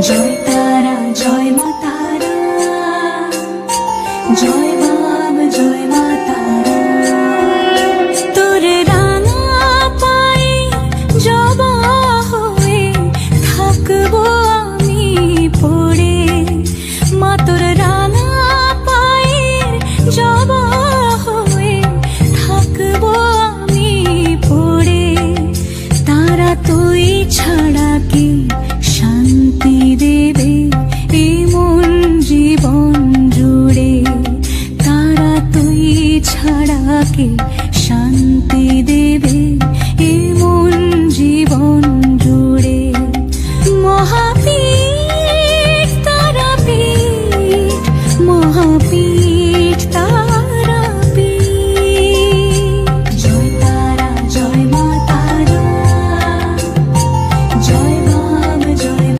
জয় তারা জয় মা তারা, জয় বাবা জয় মা তারা। তোর রাঙা পায়ে জবা হয়ে থাকবো আমি পড়ে, মা তোর রাঙা পায়ে জবা হয়ে থাকবো আমি পড়ে। তারা তুই ছাড়া কি শান্তি দেবে এমন জীবন জুড়ে, তারা তুই ছাড়া কি শান্তি দেবে এমন জীবন জুড়ে। মহাপীঠ তারাপীঠ, মহাপীঠ